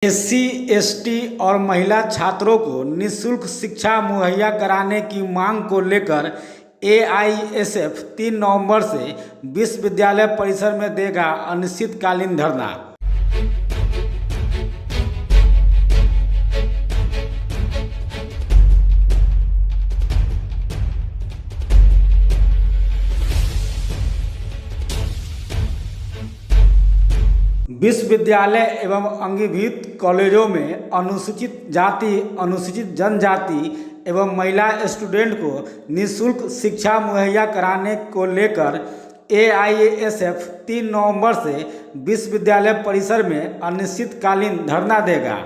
SC, ST और महिला छात्रों को निःशुल्क शिक्षा मुहैया कराने की मांग को लेकर एआईएसएफ 3 नवंबर से विश्वविद्यालय परिसर में देगा अनिश्चितकालीन धरना। विश्वविद्यालय एवं अंगीभूत कॉलेजों में अनुसूचित जाति, अनुसूचित जनजाति एवं महिला स्टूडेंट को निःशुल्क शिक्षा मुहैया कराने को लेकर एआईएसएफ 3 नवंबर से विश्वविद्यालय परिसर में अनिश्चितकालीन धरना देगा,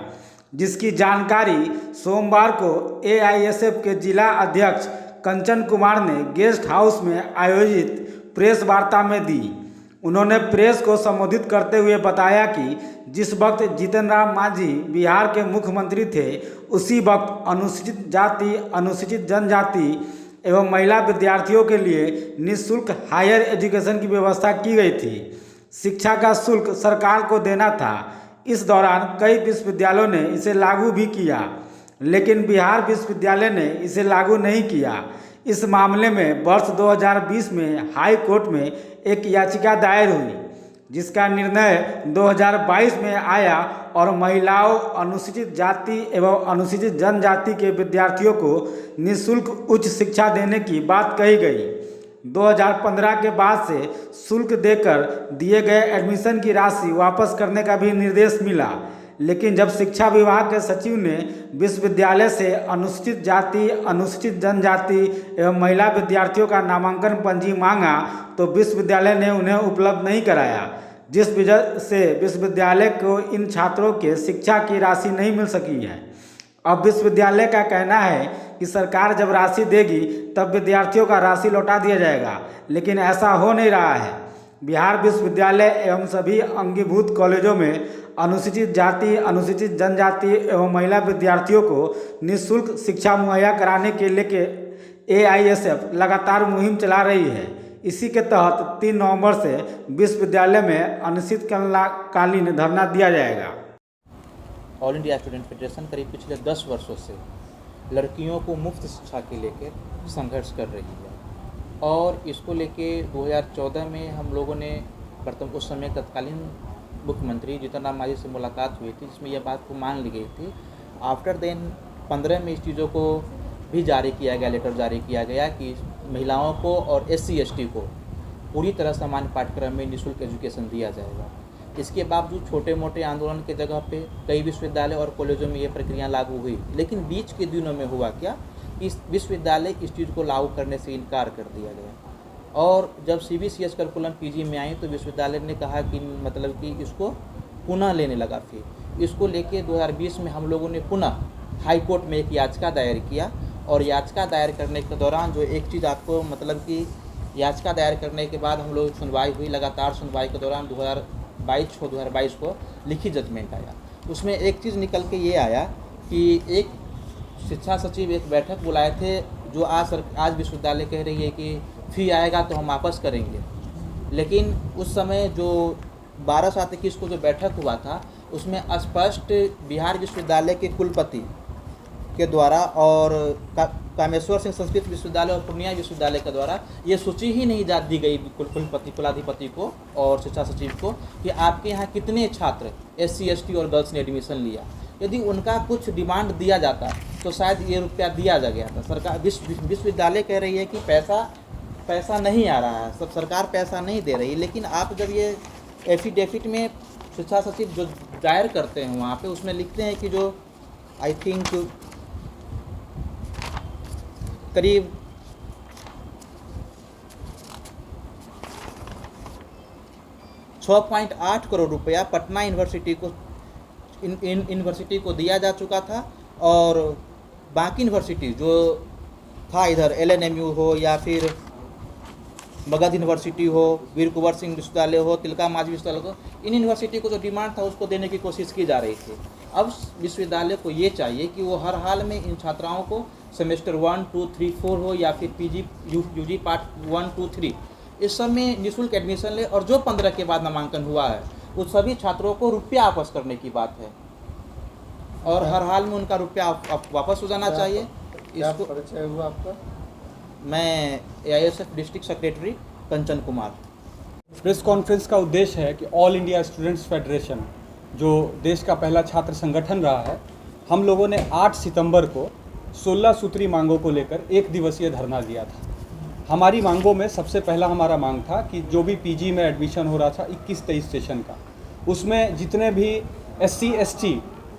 जिसकी जानकारी सोमवार को एआईएसएफ के जिला अध्यक्ष कंचन कुमार ने गेस्ट हाउस में आयोजित प्रेस वार्ता में दी। उन्होंने प्रेस को संबोधित करते हुए बताया कि जिस वक्त जीतन राम मांझी बिहार के मुख्यमंत्री थे, उसी वक्त अनुसूचित जाति, अनुसूचित जनजाति एवं महिला विद्यार्थियों के लिए निःशुल्क हायर एजुकेशन की व्यवस्था की गई थी। शिक्षा का शुल्क सरकार को देना था। इस दौरान कई विश्वविद्यालयों ने इसे लागू भी किया, लेकिन बिहार विश्वविद्यालय ने इसे लागू नहीं किया। इस मामले में वर्ष 2020 में हाई कोर्ट में एक याचिका दायर हुई, जिसका निर्णय 2022 में आया और महिलाओं, अनुसूचित जाति एवं अनुसूचित जनजाति के विद्यार्थियों को निःशुल्क उच्च शिक्षा देने की बात कही गई। 2015 के बाद से शुल्क देकर दिए गए एडमिशन की राशि वापस करने का भी निर्देश मिला, लेकिन जब शिक्षा विभाग के सचिव ने विश्वविद्यालय से अनुसूचित जाति, अनुसूचित जनजाति एवं महिला विद्यार्थियों का नामांकन पंजी मांगा तो विश्वविद्यालय ने उन्हें उपलब्ध नहीं कराया, जिस वजह से विश्वविद्यालय को इन छात्रों के शिक्षा की राशि नहीं मिल सकी है। अब विश्वविद्यालय का कहना है कि सरकार जब राशि देगी तब विद्यार्थियों का राशि लौटा दिया जाएगा, लेकिन ऐसा हो नहीं रहा है। बिहार विश्वविद्यालय एवं सभी अंगीभूत कॉलेजों में अनुसूचित जाति, अनुसूचित जनजाति एवं महिला विद्यार्थियों को निःशुल्क शिक्षा मुहैया कराने के लिए एआईएसएफ लगातार मुहिम चला रही है। इसी के तहत 3 नवंबर से विश्वविद्यालय में अनिश्चितकालीन धरना दिया जाएगा। ऑल इंडिया स्टूडेंट फेडरेशन करीब पिछले 10 वर्षों से लड़कियों को मुफ्त शिक्षा के लेकर संघर्ष कर रही है और इसको लेके 2014 में हम लोगों ने उस समय तत्कालीन मुख्यमंत्री जीतन राम मांझी से मुलाकात हुई थी, जिसमें यह बात को मान ली गई थी। आफ्टर देन 15 में इस चीज़ों को भी जारी किया गया, लेटर जारी किया गया कि महिलाओं को और एससी एसटी को पूरी तरह सामान्य पाठ्यक्रम में निःशुल्क एजुकेशन दिया जाएगा। इसके बावजूद छोटे मोटे आंदोलन के जगह पे कई विश्वविद्यालय और कॉलेजों में ये प्रक्रिया लागू हुई, लेकिन बीच के दिनों में हुआ क्या, इस विश्वविद्यालय इस चीज़ को लागू करने से इनकार कर दिया गया और जब सीबीसीएस करिकुलम पीजी में आई तो विश्वविद्यालय ने कहा कि मतलब कि इसको पुनः लेने लगा। फिर इसको लेके 2020 में हम लोगों ने पुनः हाई कोर्ट में एक याचिका दायर किया और याचिका दायर करने के दौरान जो एक चीज़ आपको मतलब कि याचिका दायर करने के बाद हम लोग सुनवाई हुई, लगातार सुनवाई के दौरान 2022 को लिखित जजमेंट आया। उसमें एक चीज़ निकल के ये आया कि एक शिक्षा सचिव एक बैठक बुलाए थे, जो आज विश्वविद्यालय कह रही है कि फी आएगा तो हम वापस करेंगे, लेकिन उस समय जो 12/7/21 को जो बैठक हुआ था उसमें स्पष्ट बिहार विश्वविद्यालय के कुलपति के द्वारा और कामेश्वर सिंह संस्कृत विश्वविद्यालय और पूर्णिया विश्वविद्यालय के द्वारा ये सूची ही नहीं दी गई कुलाधिपति को और शिक्षा सचिव को कि आपके यहाँ कितने छात्र एससी एसटी और गर्ल्स ने एडमिशन लिया। यदि उनका कुछ डिमांड दिया जाता तो शायद ये रुपया दिया जा गया था। सरकार विश्वविद्यालय कह रही है कि पैसा नहीं आ रहा है, सब सरकार पैसा नहीं दे रही, लेकिन आप जब ये एफिडेविट में शिक्षा सचिव जो दायर करते हैं वहाँ पे उसमें लिखते हैं कि जो आई थिंक करीब 6.8 करोड़ रुपया पटना यूनिवर्सिटी को दिया जा चुका था और बाकी यूनिवर्सिटी जो था इधर एलएनएमयू हो या फिर मगध यूनिवर्सिटी हो, वीर कुंवर सिंह विश्वविद्यालय हो, तिलका मांझी विश्वविद्यालय हो, इन यूनिवर्सिटी को जो डिमांड था उसको देने की कोशिश की जा रही थी। अब विश्वविद्यालय को ये चाहिए कि वो हर हाल में इन छात्राओं को सेमेस्टर 1, 2, 3, 4 हो या फिर पीजी यूजी पार्ट 1, 2, 3 इस सब में निःशुल्क एडमिशन ले और जो 15 के बाद नामांकन हुआ है उस सभी छात्रों को रुपया वापस करने की बात है। और हर हाल में उनका रुपया आप वापस हो जाना चाहिए। क्या इसको परिचय हुआ आपका? मैं AISF डिस्ट्रिक्ट सेक्रेटरी कंचन कुमार। प्रेस कॉन्फ्रेंस का उद्देश्य है कि ऑल इंडिया स्टूडेंट्स फेडरेशन जो देश का पहला छात्र संगठन रहा है, हम लोगों ने 8 सितंबर को 16 सूत्री मांगों को लेकर 1 दिवसीय धरना दिया था। हमारी मांगों में सबसे पहला हमारा मांग था कि जो भी पीजी में एडमिशन हो रहा था 21-23 सेशन का, उसमें जितने भी SC ST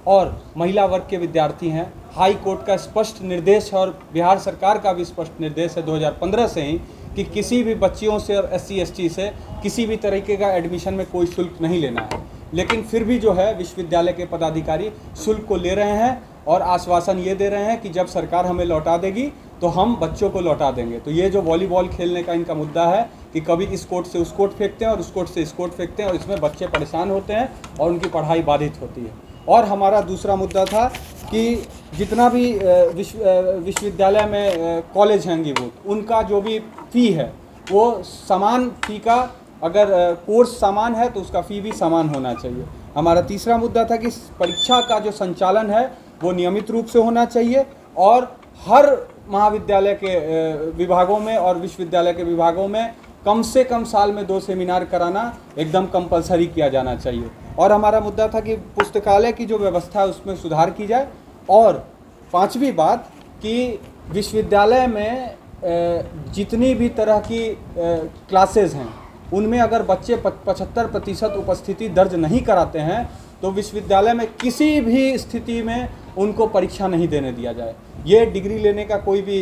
और महिला वर्ग के विद्यार्थी हैं, हाई कोर्ट का स्पष्ट निर्देश है और बिहार सरकार का भी स्पष्ट निर्देश है 2015 से ही कि किसी भी बच्चियों से और SC ST से किसी भी तरीके का एडमिशन में कोई शुल्क नहीं लेना है। लेकिन फिर भी जो है विश्वविद्यालय के पदाधिकारी शुल्क को ले रहे हैं और आश्वासन ये दे रहे हैं कि जब सरकार हमें लौटा देगी तो हम बच्चों को लौटा देंगे। तो ये जो वॉलीबॉल खेलने का इनका मुद्दा है कि कभी इस कोर्ट से उस कोर्ट फेंकते हैं और उस कोर्ट से इस कोर्ट फेंकते हैं और इसमें बच्चे परेशान होते हैं और उनकी पढ़ाई बाधित होती है। और हमारा दूसरा मुद्दा था कि जितना भी विश्वविद्यालय में कॉलेज हैं अंगीभूत, उनका जो भी फ़ी है वो समान फ़ी का, अगर कोर्स समान है तो उसका फ़ी भी समान होना चाहिए। हमारा तीसरा मुद्दा था कि परीक्षा का जो संचालन है वो नियमित रूप से होना चाहिए और हर महाविद्यालय के विभागों में और विश्वविद्यालय के विभागों में कम से कम साल में 2 सेमिनार कराना एकदम कंपलसरी किया जाना चाहिए। और हमारा मुद्दा था कि पुस्तकालय की जो व्यवस्था है उसमें सुधार की जाए। और पांचवी बात कि विश्वविद्यालय में जितनी भी तरह की क्लासेज हैं उनमें अगर बच्चे 75% उपस्थिति दर्ज नहीं कराते हैं तो विश्वविद्यालय में किसी भी स्थिति में उनको परीक्षा नहीं देने दिया जाए। ये डिग्री लेने का कोई भी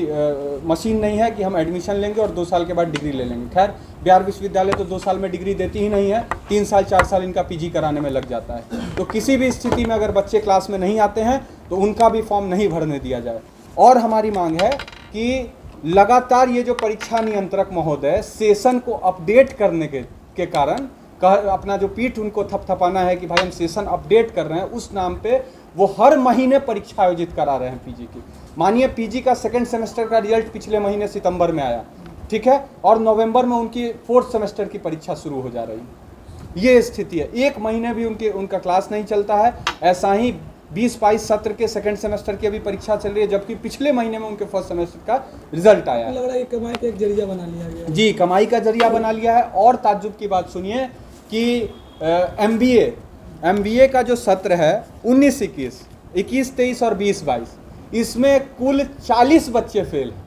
मशीन नहीं है कि हम एडमिशन लेंगे और 2 साल के बाद डिग्री ले लेंगे। खैर, बिहार विश्वविद्यालय तो 2 साल में डिग्री देती ही नहीं है, 3 साल 4 साल इनका पीजी कराने में लग जाता है। तो किसी भी स्थिति में अगर बच्चे क्लास में नहीं आते हैं तो उनका भी फॉर्म नहीं भरने दिया जाए। और हमारी मांग है कि लगातार ये जो परीक्षा नियंत्रक महोदय सेशन को अपडेट करने के कारण अपना जो पीठ उनको थपथपाना है कि भाई हम सेशन अपडेट कर रहे हैं, उस नाम पे वो हर महीने परीक्षा आयोजित करा रहे हैं पीजी की। मानिए पीजी का 2nd सेमेस्टर का रिजल्ट पिछले महीने सितंबर में आया, ठीक है, और नवंबर में उनकी 4th सेमेस्टर की परीक्षा शुरू हो जा रही है। ये स्थिति है, 1 महीने भी उनका क्लास नहीं चलता है। ऐसा ही 20-22 सत्र के 2nd सेमेस्टर की अभी परीक्षा चल रही है, जबकि पिछले महीने में उनके 1st सेमेस्टर का रिजल्ट आया है। लग रहा है कि कमाई का एक जरिया बना लिया गया है। जी, कमाई का जरिया बना लिया है। और ताज्जुब की बात सुनिए कि MBA का जो सत्र है 19-21, 21-23 और 20-22, इसमें कुल 40 बच्चे फेल हैं।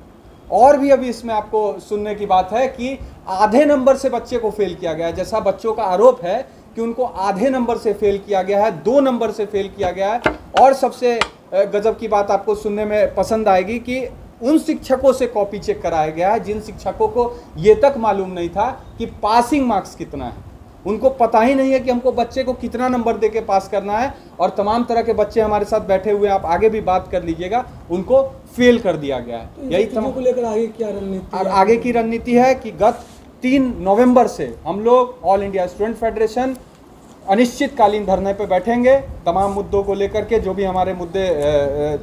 और भी अभी इसमें आपको सुनने की बात है कि आधे नंबर से बच्चे को फेल किया गया है। जैसा बच्चों का आरोप है कि उनको आधे नंबर से फेल किया गया है, 2 नंबर से फेल किया गया है। और सबसे गजब की बात आपको सुनने में पसंद आएगी कि उन शिक्षकों से कॉपी चेक कराया गया है जिन शिक्षकों को ये तक मालूम नहीं था कि पासिंग मार्क्स कितना है। उनको पता ही नहीं है कि हमको बच्चे को कितना नंबर दे के पास करना है। और तमाम तरह के बच्चे हमारे साथ बैठे हुए, आप आगे भी बात कर लीजिएगा, उनको फेल कर दिया गया है। तो यही को लेकर आगे क्या रणनीति है? आगे की रणनीति है कि गत 3 नवंबर से हम लोग ऑल इंडिया स्टूडेंट फेडरेशन अनिश्चितकालीन धरने पे बैठेंगे तमाम मुद्दों को लेकर के। जो भी हमारे मुद्दे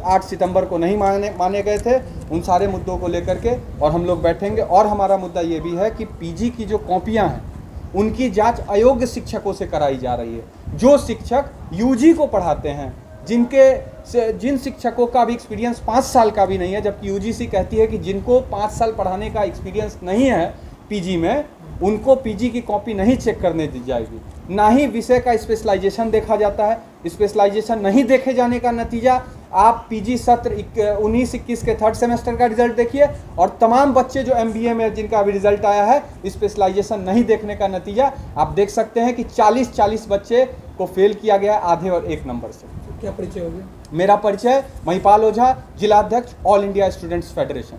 8 सितंबर को नहीं माने गए थे उन सारे मुद्दों को लेकर के और हम लोग बैठेंगे। और हमारा मुद्दा ये भी है कि पीजी की जो कॉपियां हैं उनकी जांच अयोग्य शिक्षकों से कराई जा रही है। जो शिक्षक यूजी को पढ़ाते हैं, जिन शिक्षकों का भी एक्सपीरियंस 5 साल का भी नहीं है, जबकि यूजीसी कहती है कि जिनको 5 साल पढ़ाने का एक्सपीरियंस नहीं है पीजी में, उनको पीजी की कॉपी नहीं चेक करने दी जाएगी। ना ही विषय का स्पेशलाइजेशन देखा जाता है। स्पेशलाइजेशन नहीं देखे जाने का नतीजा आप पीजी सत्र 19-21 के 3rd सेमेस्टर का रिजल्ट देखिए और तमाम बच्चे जो MBA में जिनका अभी रिजल्ट आया है, स्पेशलाइजेशन नहीं देखने का नतीजा आप देख सकते हैं कि 40 बच्चे को फेल किया गया आधे और 1 नंबर से। क्या परिचय हो गया? मेरा परिचय महिपाल ओझा, जिला अध्यक्ष ऑल इंडिया स्टूडेंट्स फेडरेशन।